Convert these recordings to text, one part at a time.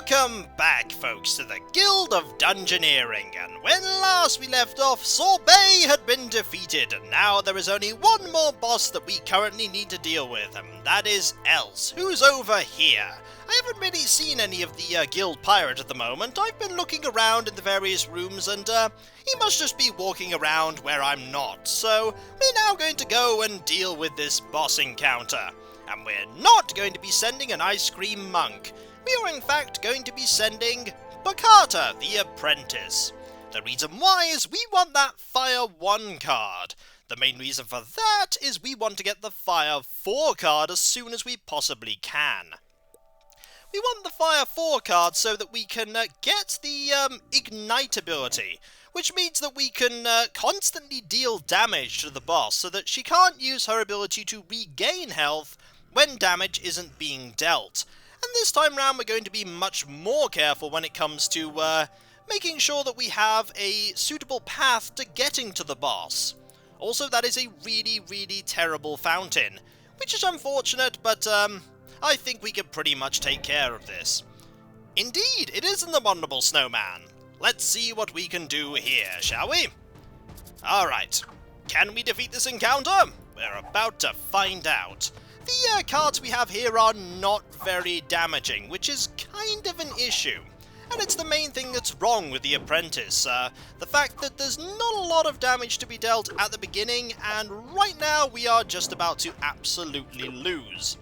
Welcome back, folks, to the Guild of Dungeoneering, and when last we left off, Sor Bae had been defeated, and now there is only one more boss that we currently need to deal with, and that is Else, who's over here. I haven't really seen any of the guild pirate at the moment. I've been looking around in the various rooms, and he must just be walking around where I'm not, so we're now going to go and deal with this boss encounter. And we're not going to be sending an ice cream monk. We are in fact going to be sending Bakata, the apprentice. The reason why is we want that Fire 1 card. The main reason for that is we want to get the Fire 4 card as soon as we possibly can. We want the Fire 4 card so that we can get the Ignite ability, which means that we can constantly deal damage to the boss so that she can't use her ability to regain health when damage isn't being dealt. And this time round we're going to be much more careful when it comes to making sure that we have a suitable path to getting to the boss. Also, that is a really, really terrible fountain, which is unfortunate, but I think we can pretty much take care of this. Indeed, it is an abominable snowman. Let's see what we can do here, shall we? Alright, can we defeat this encounter? We're about to find out. The cards we have here are not very damaging, which is kind of an issue. And it's the main thing that's wrong with the apprentice. The fact that there's not a lot of damage to be dealt at the beginning, and right now we are just about to absolutely lose.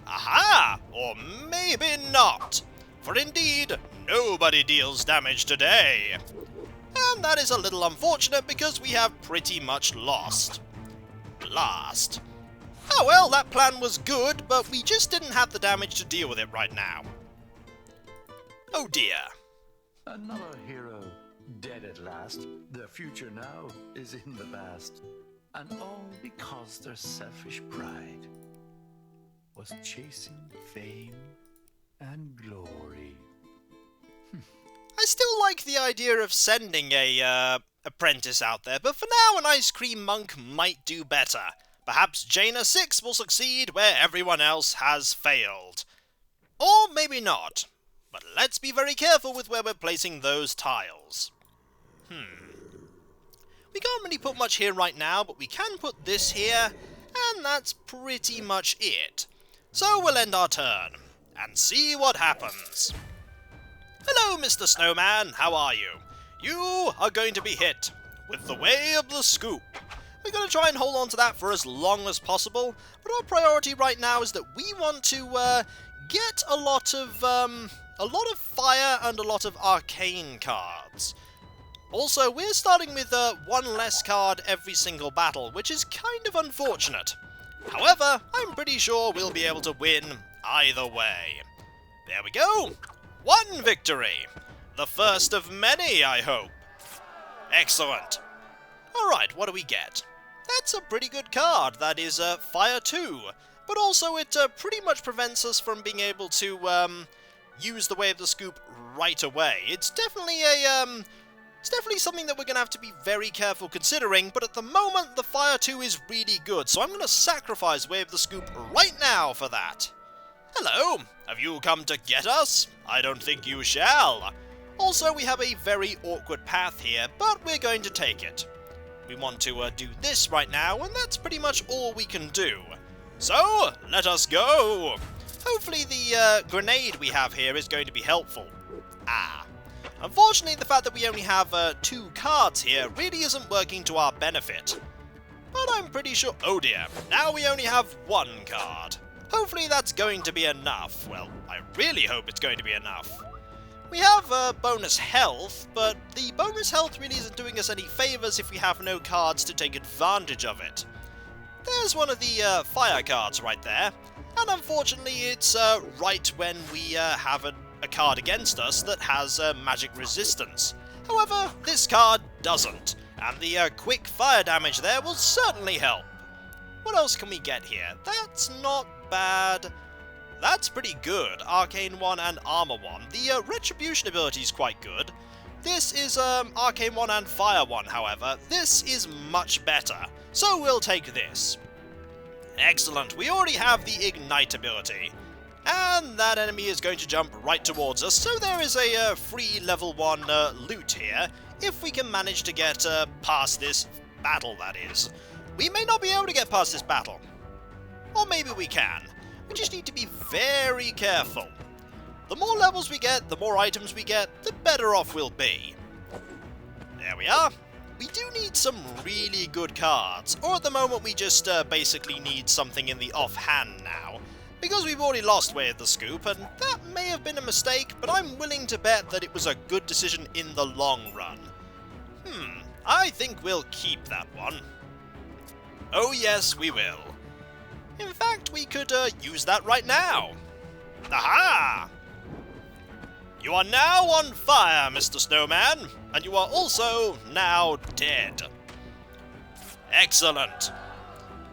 Aha! Or maybe not. For indeed, nobody deals damage today. And that is a little unfortunate because we have pretty much lost. Blast. Oh well, that plan was good, but we just didn't have the damage to deal with it right now. Oh dear. Another hero dead at last. Their future now is in the past. And all because their selfish pride was chasing fame and glory. I still like the idea of sending a apprentice out there, but for now an ice cream monk might do better. Perhaps Jaina 6 will succeed where everyone else has failed. Or maybe not. But let's be very careful with where we're placing those tiles. We can't really put much here right now, but we can put this here, and that's pretty much it. So we'll end our turn, and see what happens. Hello, Mr. Snowman, how are you? You are going to be hit with the Way of the Scoop. We're going to try and hold on to that for as long as possible, but our priority right now is that we want to get a lot of fire and a lot of arcane cards. Also, we're starting with one less card every single battle, which is kind of unfortunate. However, I'm pretty sure we'll be able to win either way. There we go! One victory! The first of many, I hope. Excellent. Alright, what do we get? That's a pretty good card. That is Fire 2. But also it pretty much prevents us from being able to use the Way of the Scoop right away. It's definitely something that we're going to have to be very careful considering, but at the moment the Fire 2 is really good, so I'm going to sacrifice Way of the Scoop right now for that. Hello, have you come to get us? I don't think you shall. Also, we have a very awkward path here, but we're going to take it. We want to do this right now, and that's pretty much all we can do. So, let us go! Hopefully the grenade we have here is going to be helpful. Unfortunately, the fact that we only have 2 cards here really isn't working to our benefit. But I'm pretty sure... Oh dear, now we only have 1 card. Hopefully that's going to be enough. Well, I really hope it's going to be enough. We have bonus health, but the bonus health really isn't doing us any favours if we have no cards to take advantage of it. There's one of the fire cards right there, and unfortunately it's right when we have a card against us that has magic resistance. However, this card doesn't, and the quick fire damage there will certainly help. What else can we get here? That's not bad. That's pretty good. Arcane 1 and Armor 1. The Retribution ability is quite good. This is Arcane 1 and Fire 1, however. This is much better. So we'll take this. Excellent. We already have the Ignite ability. And that enemy is going to jump right towards us, so there is a free level 1 loot here, if we can manage to get past this battle, that is. We may not be able to get past this battle. Or maybe we can. We just need to be very careful. The more levels we get, the more items we get, the better off we'll be. There we are. We do need some really good cards, or at the moment we just basically need something in the offhand now. Because we've already lost Way of the Scoop, and that may have been a mistake, but I'm willing to bet that it was a good decision in the long run. I think we'll keep that one. Oh yes, we will. In fact, we could use that right now. Aha! You are now on fire, Mr. Snowman, and you are also now dead. Excellent.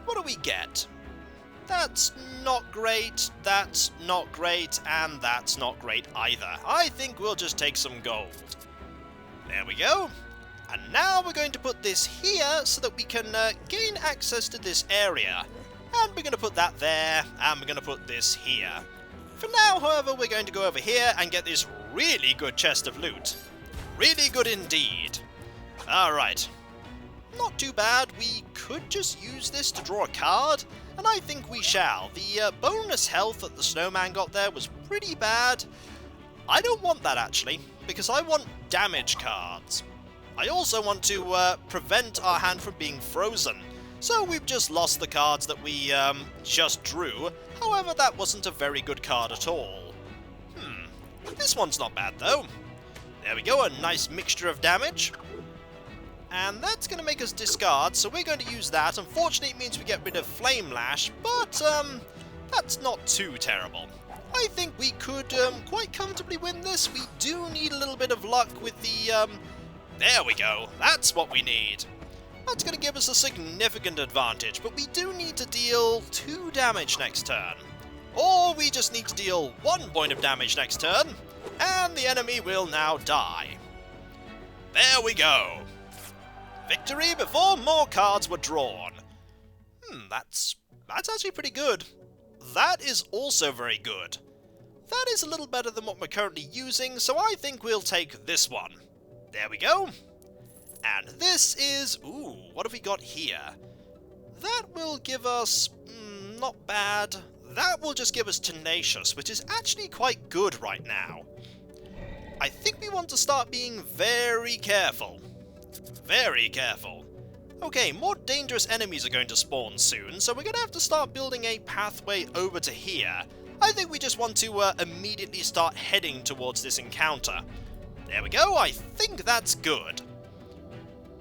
What do we get? That's not great, that's not great, and that's not great either. I think we'll just take some gold. There we go. And now we're going to put this here so that we can gain access to this area. And we're going to put that there, and we're going to put this here. For now, however, we're going to go over here and get this really good chest of loot. Really good indeed. Alright. Not too bad. We could just use this to draw a card, and I think we shall. The bonus health that the snowman got there was pretty bad. I don't want that, actually, because I want damage cards. I also want to prevent our hand from being frozen. So we've just lost the cards that we just drew. However, that wasn't a very good card at all. This one's not bad, though. There we go, a nice mixture of damage. And that's going to make us discard, so we're going to use that. Unfortunately, it means we get rid of Flame Lash, but that's not too terrible. I think we could quite comfortably win this. We do need a little bit of luck with the... There we go, that's what we need. That's going to give us a significant advantage, but we do need to deal 2 damage next turn. Or we just need to deal 1 point of damage next turn, and the enemy will now die. There we go. Victory before more cards were drawn. That's actually pretty good. That is also very good. That is a little better than what we're currently using, so I think we'll take this one. There we go. And this is... Ooh, what have we got here? That will give us... not bad. That will just give us Tenacious, which is actually quite good right now. I think we want to start being very careful. Very careful. Okay, more dangerous enemies are going to spawn soon, so we're going to have to start building a pathway over to here. I think we just want to immediately start heading towards this encounter. There we go, I think that's good.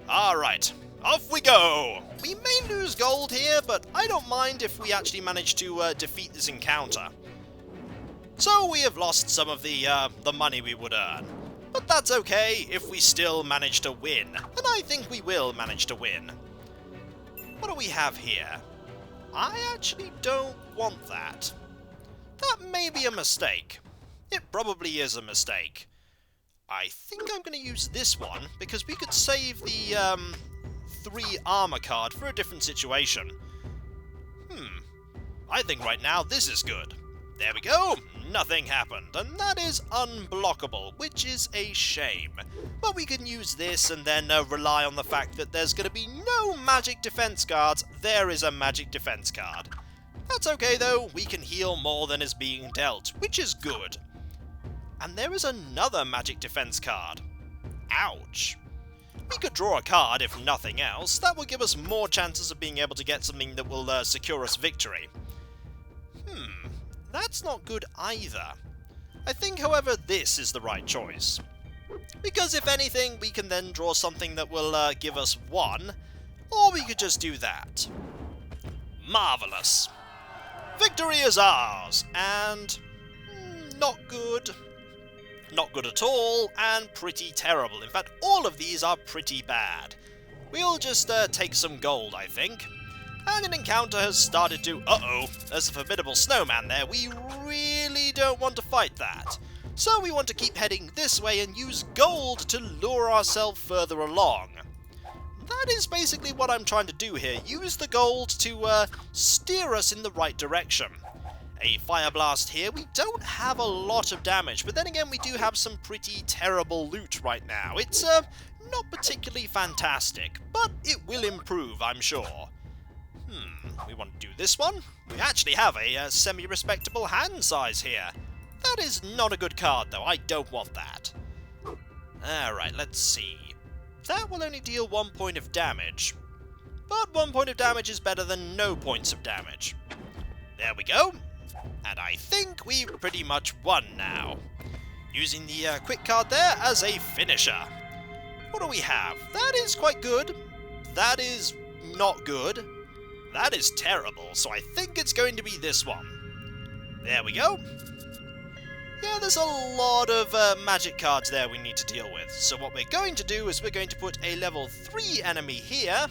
Alright, off we go! We may lose gold here, but I don't mind if we actually manage to defeat this encounter. So we have lost some of the money we would earn. But that's okay if we still manage to win, and I think we will manage to win. What do we have here? I actually don't want that. That may be a mistake. It probably is a mistake. I think I'm going to use this one, because we could save the 3 armor card for a different situation. I think right now this is good. There we go, nothing happened, and that is unblockable, which is a shame. But we can use this and then rely on the fact that there's going to be no magic defense cards. There is a magic defense card. That's okay though, we can heal more than is being dealt, which is good. And there is another magic defense card. Ouch. We could draw a card if nothing else. That will give us more chances of being able to get something that will secure us victory. That's not good either. I think, however, this is the right choice. Because if anything, we can then draw something that will give us 1, or we could just do that. Marvellous. Victory is ours, and not good. Not good at all, and pretty terrible. In fact, all of these are pretty bad. We'll just take some gold, I think. And an encounter has started to... Uh-oh, there's a formidable snowman there. We really don't want to fight that. So we want to keep heading this way and use gold to lure ourselves further along. That is basically what I'm trying to do here. Use the gold to steer us in the right direction. a Fire Blast here. We don't have a lot of damage, but then again we do have some pretty terrible loot right now. It's not particularly fantastic, but it will improve, I'm sure. We want to do this one. We actually have a semi-respectable hand size here. That is not a good card, though. I don't want that. Alright, let's see. That will only deal 1 point of damage. But 1 point of damage is better than no points of damage. There we go. And I think we've pretty much won now. Using the quick card there as a finisher. What do we have? That is quite good. That is not good. That is terrible, so I think it's going to be this one. There we go. Yeah, there's a lot of magic cards there we need to deal with. So what we're going to do is we're going to put a level 3 enemy here.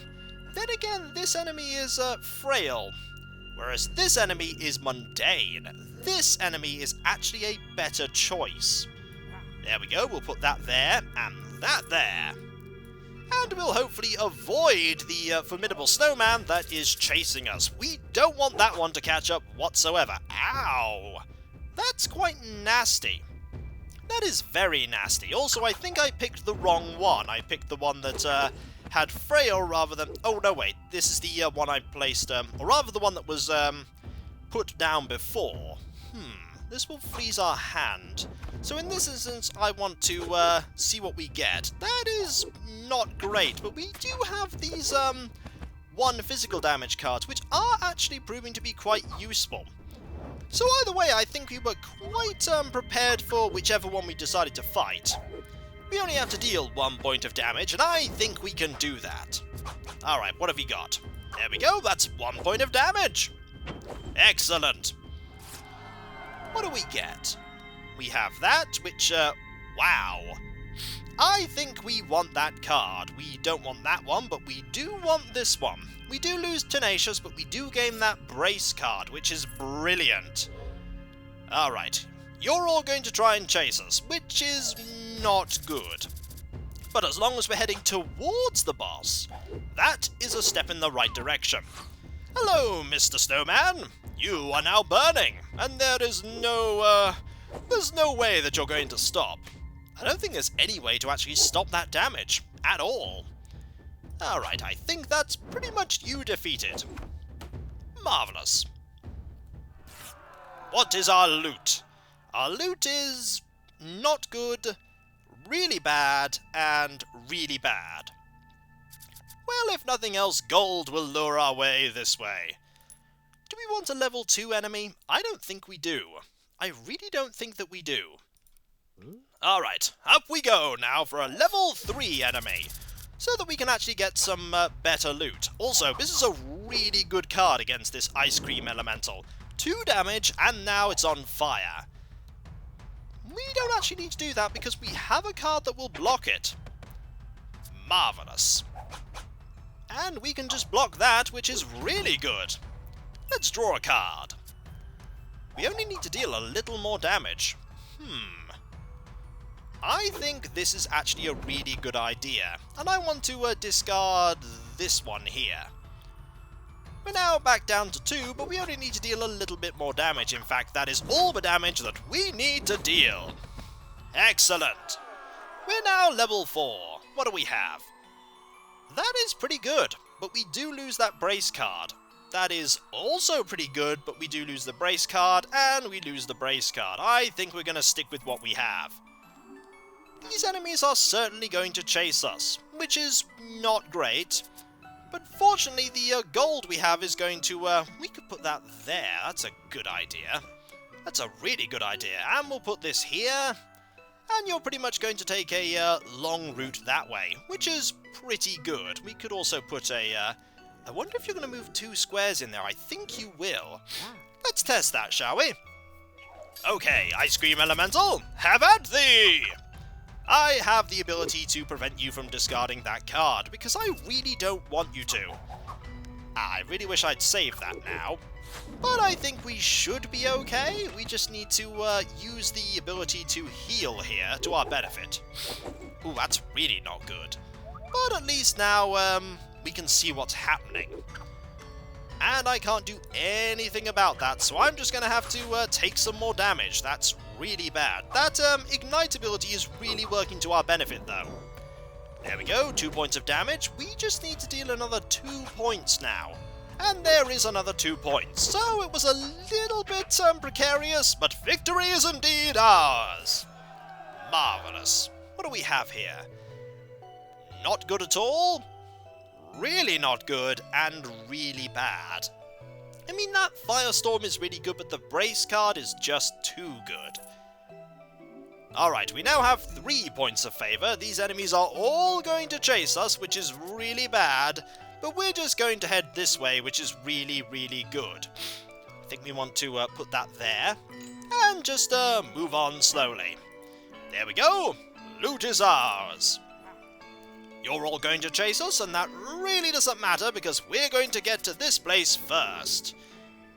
Then again, this enemy is frail, whereas this enemy is mundane. This enemy is actually a better choice. There we go, we'll put that there, and that there. And we'll hopefully avoid the formidable snowman that is chasing us. We don't want that one to catch up whatsoever. Ow! That's quite nasty. That is very nasty. Also, I think I picked the wrong one. I picked the one that had frail rather than... Oh, no, wait. This is the one I placed... or rather the one that was put down before. This will freeze our hand. So in this instance, I want to see what we get. That is not great, but we do have these 1 physical damage cards, which are actually proving to be quite useful. So either way, I think we were quite prepared for whichever one we decided to fight. We only have to deal 1 point of damage, and I think we can do that. Alright, what have we got? There we go, that's 1 point of damage! Excellent! What do we get? We have that, which, wow. I think we want that card. We don't want that one, but we do want this one. We do lose Tenacious, but we do gain that Brace card, which is brilliant. Alright, you're all going to try and chase us, which is not good. But as long as we're heading towards the boss, that is a step in the right direction. Hello, Mr. Snowman. You are now burning, and there's no way that you're going to stop. I don't think there's any way to actually stop that damage, at all. Alright, I think that's pretty much you defeated. Marvellous. What is our loot? Our loot is not good, really bad, and really bad. Well, if nothing else, gold will lure our way this way. Do we want a level 2 enemy? I don't think we do. I really don't think that we do. Alright, up we go now for a level 3 enemy, so that we can actually get some better loot. Also, this is a really good card against this Ice Cream Elemental. 2 damage, and now it's on fire. We don't actually need to do that because we have a card that will block it. Marvellous. And we can just block that, which is really good. Let's draw a card. We only need to deal a little more damage. I think this is actually a really good idea, and I want to discard this one here. We're now back down to 2, but we only need to deal a little bit more damage. In fact, that is all the damage that we need to deal. Excellent. We're now level 4. What do we have? That is pretty good, but we do lose that Brace card. That is also pretty good, but we do lose the Brace card, and we lose the Brace card. I think we're going to stick with what we have. These enemies are certainly going to chase us, which is not great. But fortunately, the gold we have is going to, we could put that there. That's a good idea. That's a really good idea. And we'll put this here. And you're pretty much going to take a long route that way, which is pretty good. We could also put a, I wonder if you're going to move 2 squares in there. I think you will. Let's test that, shall we? Okay, Ice Cream Elemental, have at thee! I have the ability to prevent you from discarding that card, because I really don't want you to. I really wish I'd saved that now. But I think we should be okay. We just need to use the ability to heal here to our benefit. Ooh, that's really not good. But at least now we can see what's happening. and I can't do anything about that, so I'm just going to have to take some more damage. That's really bad. That Ignite ability is really working to our benefit, though. There we go, 2 points of damage. We just need to deal another 2 points now. And there is another 2 points. So it was a little bit precarious, but victory is indeed ours. Marvellous. What do we have here? Not good at all, really not good, and really bad. I mean, that Firestorm is really good, but the Brace card is just too good. Alright, we now have 3 points of favour. These enemies are all going to chase us, which is really bad, but we're just going to head this way, which is really, really good. I think we want to put that there, and just move on slowly. There we go! Loot is ours! You're all going to chase us, and that really doesn't matter, because we're going to get to this place first.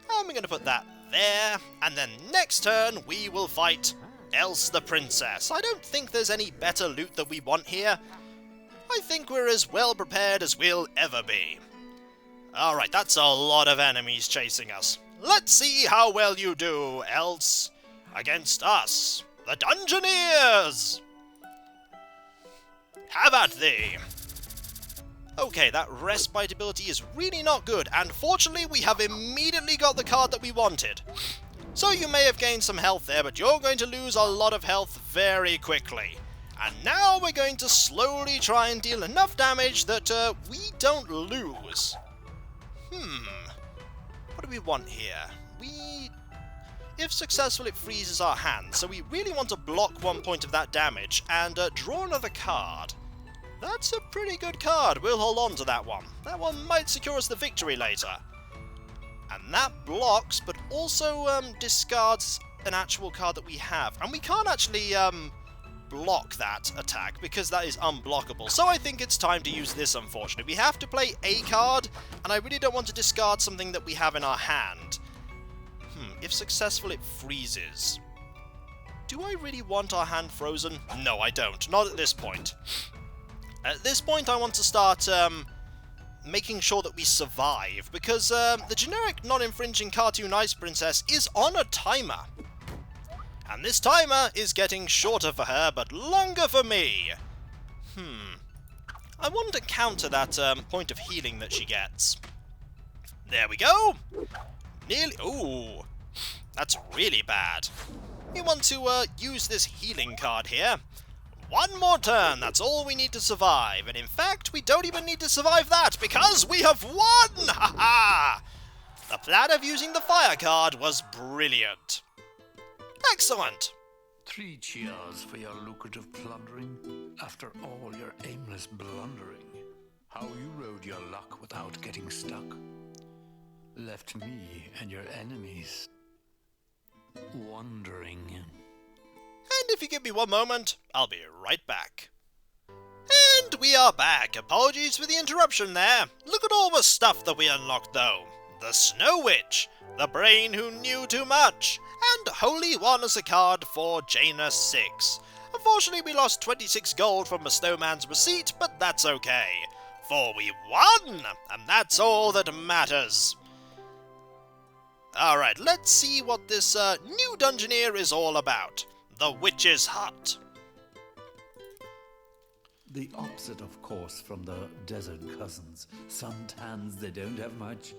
And we're going to put that there, and then next turn we will fight Else the Princess. I don't think there's any better loot that we want here. I think we're as well prepared as we'll ever be. Alright, that's a lot of enemies chasing us. Let's see how well you do, Else, against us, the Dungeoneers! Have at thee! Okay, that Respite ability is really not good, and fortunately we have immediately got the card that we wanted. So you may have gained some health there, but you're going to lose a lot of health very quickly. And now we're going to slowly try and deal enough damage that we don't lose. What do we want here? If successful, it freezes our hand, so we really want to block 1 point of that damage and draw another card. That's a pretty good card. We'll hold on to that one. That one might secure us the victory later. And that blocks, but also discards an actual card that we have. And we can't actually block that attack, because that is unblockable. So I think it's time to use this, unfortunately. We have to play a card, and I really don't want to discard something that we have in our hand. If successful, it freezes. Do I really want our hand frozen? No, I don't. Not at this point. At this point, I want to start making sure that we survive, because the generic non-infringing Cartoon Ice Princess is on a timer. And this timer is getting shorter for her, but longer for me. I want to counter that point of healing that she gets. There we go! Nearly... Ooh, that's really bad. We want to use this healing card here. One more turn, that's all we need to survive. And in fact, we don't even need to survive that, because we have won! Ha ha! The plan of using the fire card was brilliant. Excellent! 3 cheers for your lucrative plundering. After all your aimless blundering, how you rode your luck without getting stuck. Left me and your enemies wondering. And if you give me 1 moment, I'll be right back. And we are back. Apologies for the interruption there. Look at all the stuff that we unlocked, though. The Snow Witch, the Brain Who Knew Too Much, and Holy One as a card for Janus 6. Unfortunately, we lost 26 gold from the Snowman's receipt, but that's okay. For we won, and that's all that matters. Alright, let's see what this new Dungeoneer is all about. The Witch's Hut. The opposite, of course, from the desert cousins. Suntans they don't have much,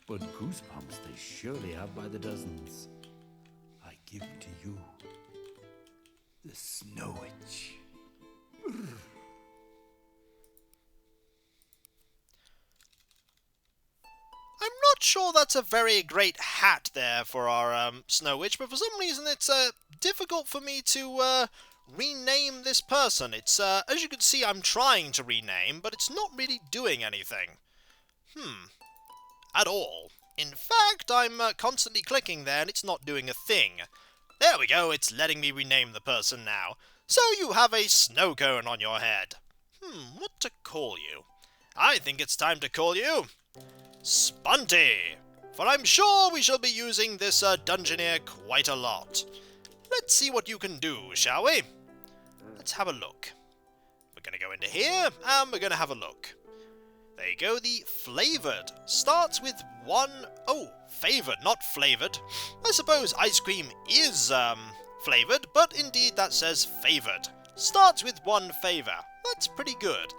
but goosebumps they surely have by the dozens. I give to you the Snow Witch. I'm not sure that's a very great hat there for our Snow Witch, but for some reason it's difficult for me to rename this person. It's, as you can see, I'm trying to rename, but it's not really doing anything. At all. In fact, I'm constantly clicking there and it's not doing a thing. There we go, it's letting me rename the person now. So you have a snow cone on your head. What to call you? I think it's time to call you Spunty, for I'm sure we shall be using this Dungeoneer quite a lot. Let's see what you can do, shall we? Let's have a look. We're going to go into here, and we're going to have a look. There you go, the Flavoured. Starts with one... Oh, favoured, not flavoured. I suppose ice cream is, flavoured, but indeed that says favoured. Starts with one favour. That's pretty good.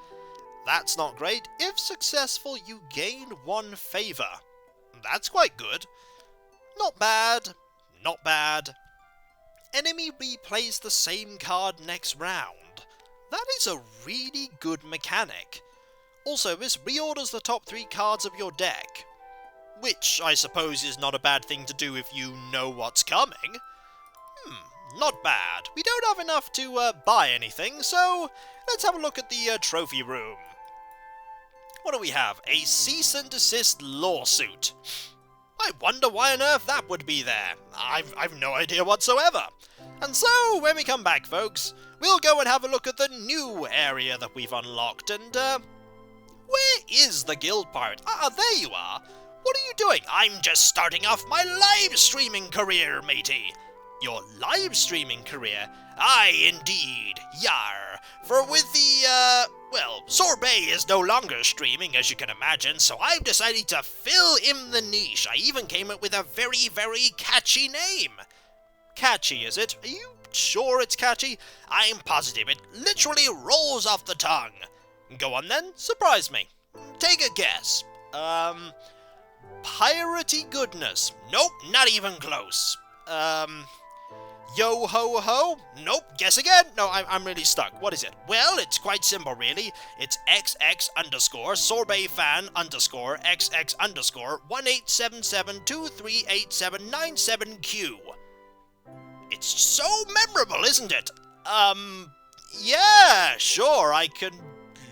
That's not great. If successful, you gain one favour. That's quite good. Not bad. Not bad. Enemy replays the same card next round. That is a really good mechanic. Also, this reorders the top 3 cards of your deck. Which, I suppose, is not a bad thing to do if you know what's coming. Not bad. We don't have enough to buy anything, so let's have a look at the trophy room. What do we have? A cease and desist lawsuit. I wonder why on earth that would be there. I've no idea whatsoever. And so, when we come back, folks, we'll go and have a look at the new area that we've unlocked, and, where is the guild pirate? There you are. What are you doing? I'm just starting off my live streaming career, matey. Your live streaming career? Aye, indeed. Yar. For with the, well, Sor Bae is no longer streaming, as you can imagine, so I've decided to fill in the niche. I even came up with a very, very catchy name. Catchy, is it? Are you sure it's catchy? I'm positive. It literally rolls off the tongue. Go on then, surprise me. Take a guess. Piratey goodness. Nope, not even close. Yo ho ho? Nope, guess again. No, I'm really stuck. What is it? Well, it's quite simple, really. It's XX underscore Sorbet fan underscore XX underscore 1877238797Q. It's so memorable, isn't it? Yeah, sure, I can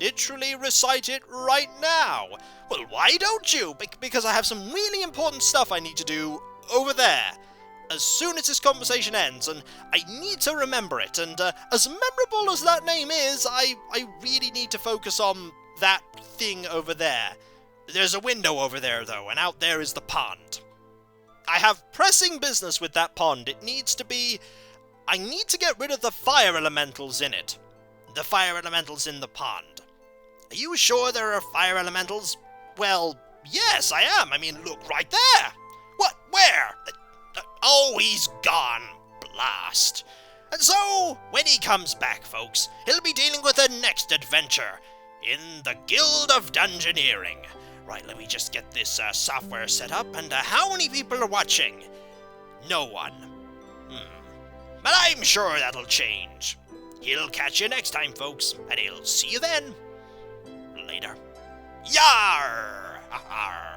literally recite it right now. Well, why don't you? Because I have some really important stuff I need to do over there. As soon as this conversation ends, and I need to remember it, and as memorable as that name is, I really need to focus on that thing over there. There's a window over there, though, and out there is the pond. I have pressing business with that pond. It needs to be... I need to get rid of the fire elementals in it. The fire elementals in the pond. Are you sure there are fire elementals? Well, yes, I am. I mean, look, right there. What? Where? Oh, he's gone. Blast. And so, when he comes back, folks, he'll be dealing with the next adventure in the Guild of Dungeoneering. Right, let me just get this software set up, and how many people are watching? No one. But I'm sure that'll change. He'll catch you next time, folks, and he'll see you then. Later. Yar! Arr.